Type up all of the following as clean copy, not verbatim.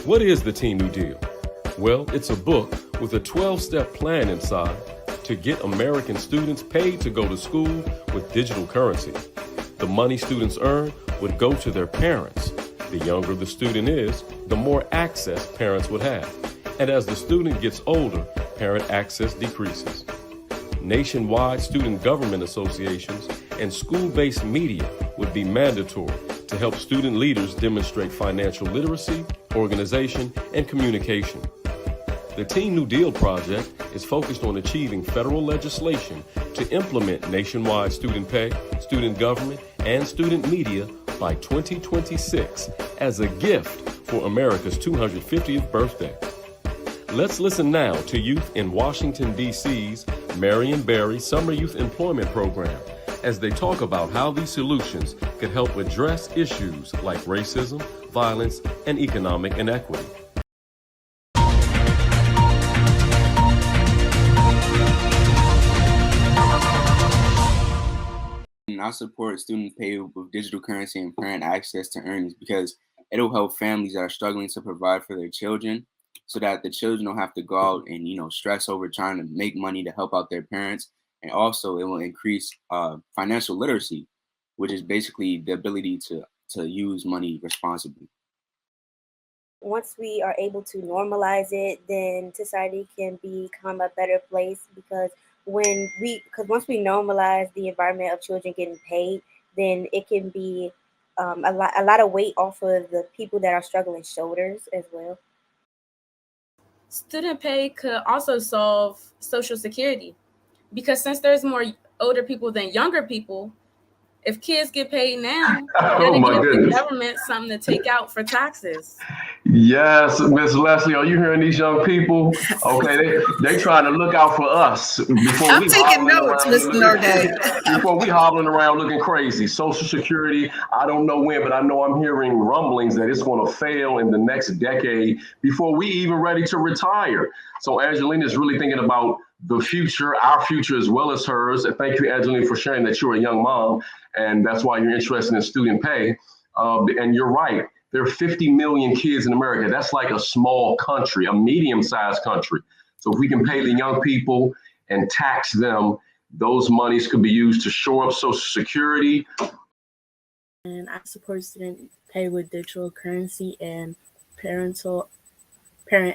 What is the Teen New Deal? Well, it's a book with a 12-step plan inside to get American students paid to go to school with digital currency. The money students earn would go to their parents. The younger the student is, the more access parents would have. And as the student gets older, parent access decreases. Nationwide student government associations and school-based media would be mandatory to help student leaders demonstrate financial literacy, organization, and communication. The Teen New Deal project is focused on achieving federal legislation to implement nationwide student pay, student government, and student media by 2026 as a gift for America's 250th birthday. Let's listen now to youth in Washington, D.C.'s Marion Barry Summer Youth Employment Program as they talk about how these solutions could help address issues like racism, violence, and economic inequity. I support student pay with digital currency and parent access to earnings because it'll help families that are struggling to provide for their children so that the children don't have to go out and, stress over trying to make money to help out their parents. And also it will increase financial literacy, which is basically the ability to use money responsibly. Once we are able to normalize it, then society can become a better place because once we normalize the environment of children getting paid, then it can be a lot of weight off of the people that are struggling shoulders as well. Student pay could also solve Social Security because since there's more older people than younger people, if kids get paid now, oh my goodness, the government something to take out for taxes. Yes, Miss Leslie, are you hearing these young people? Okay, they trying to look out for us before I'm taking notes, Mr. Norde. Before we hobbling around looking crazy. Social Security, I don't know when, but I know I'm hearing rumblings that it's going to fail in the next decade before we even ready to retire. So Angelina is really thinking about the future, our future as well as hers. And thank you, Angelina, for sharing that you're a young mom, and that's why you're interested in student pay. And you're right. There are 50 million kids in America. That's like a small country, a medium-sized country. So if we can pay the young people and tax them, those monies could be used to shore up Social Security. And I support student pay with digital currency and parent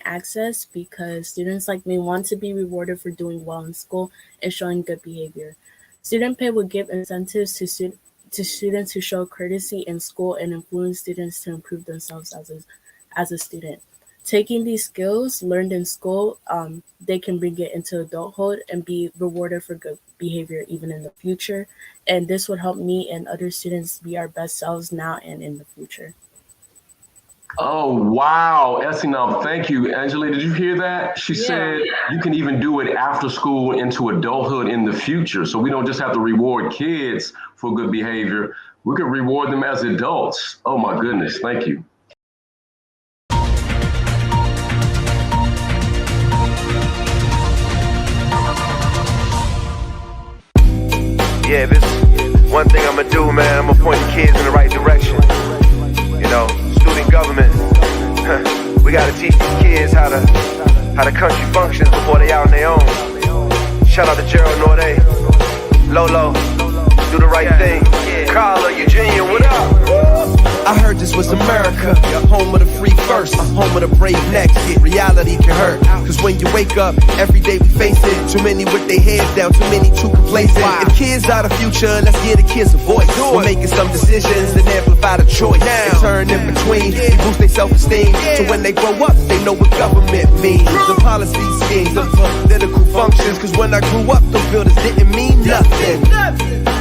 access because students like me want to be rewarded for doing well in school and showing good behavior. Student pay would give incentives to students who show courtesy in school and influence students to improve themselves as a student. Taking these skills learned in school, they can bring it into adulthood and be rewarded for good behavior even in the future. And this would help me and other students be our best selves now and in the future. Oh, wow. Essinum, thank you. Angela, did you hear that? She said you can even do it after school into adulthood in the future. So we don't just have to reward kids for good behavior. We can reward them as adults. Oh, my goodness. Thank you. Yeah, this one thing I'm going to do, man. I'm going to point the kids in the right direction. Student government. We gotta teach these kids how the country functions before they out on their own. Shout out to Gerald Norde, Lolo, do the right thing. Carla, Eugenia, what up? I heard this was America, home of the free first, home of the brave next. Reality can hurt, cause when you wake up, every day we face it. Too many with their heads down, too many too complacent. If kids are the future, let's give the kids a voice. We're making some decisions that amplify the choice. And turn in between, they boost their self-esteem. So when they grow up, they know what government means. The policy schemes, the political functions. Cause when I grew up, those builders didn't mean nothing.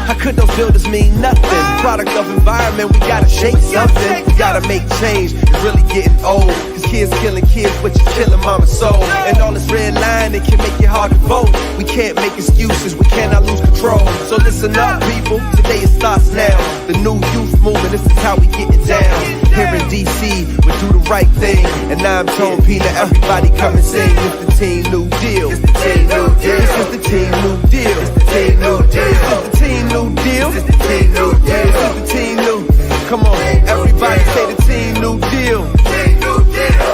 How could those builders mean nothing? Product of environment, we gotta shake something. We gotta make change, it's really getting old. Cause kids killing kids, but you're killing mama's soul. And all this red line, it can make it hard to vote. We can't make excuses, we cannot lose control. So listen up, people, today it starts now. The new youth movement, this is how we get it down. Here in DC, we do the right thing. And now I'm Tone P, now everybody come and sing. It's the Teen New Deal. It's the Teen New Deal. This is the Teen New Deal. It's the Teen New Deal. This is the Teen New Deal. This is the Teen New Deal. This is the Teen New. Come on, everybody say the Teen New Deal.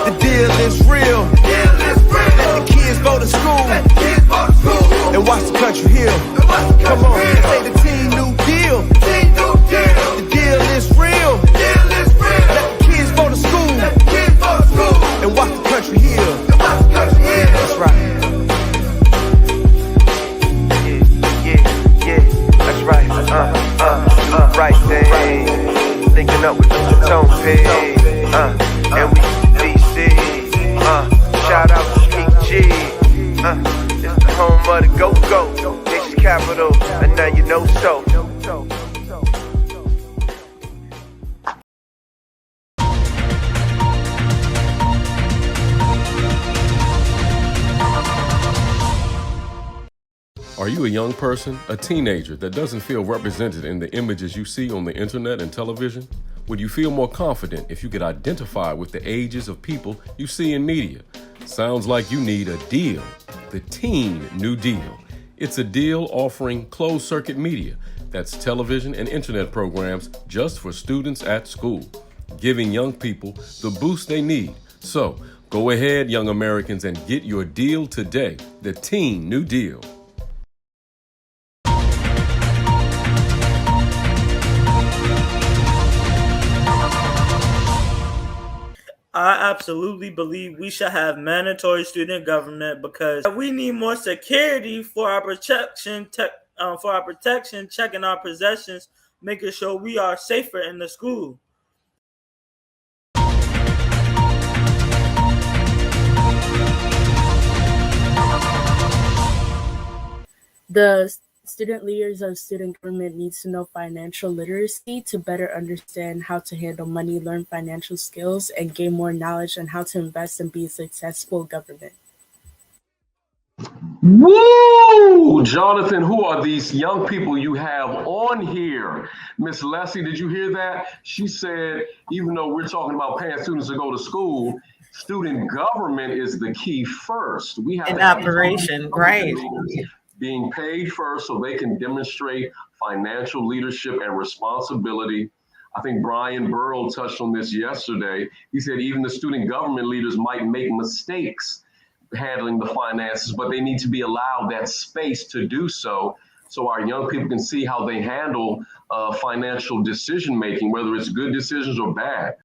The Are you a young person, a teenager that doesn't feel represented in the images you see on the internet and television? Would you feel more confident if you could identify with the ages of people you see in media? Sounds like you need a deal, the Teen New Deal. It's a deal offering closed-circuit media, that's television and internet programs just for students at school, giving young people the boost they need. So, go ahead, young Americans, and get your deal today, the Teen New Deal. I absolutely believe we should have mandatory student government because we need more security for our protection, checking our possessions, making sure we are safer in the school. The student leaders of student government needs to know financial literacy to better understand how to handle money, learn financial skills, and gain more knowledge on how to invest and be a successful government. Woo! Jonathan, who are these young people you have on here? Miss Leslie, did you hear that? She said, even though we're talking about paying students to go to school, student government is the key first. We have in operation, right? Being paid first so they can demonstrate financial leadership and responsibility. I think Brian Burrow touched on this yesterday. He said even the student government leaders might make mistakes handling the finances, but they need to be allowed that space to do so our young people can see how they handle financial decision making, whether it's good decisions or bad.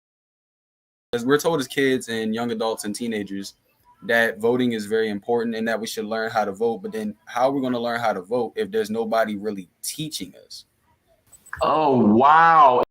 As we're told as kids and young adults and teenagers that voting is very important and that we should learn how to vote, but then how are we going to learn how to vote if there's nobody really teaching us? Oh, wow.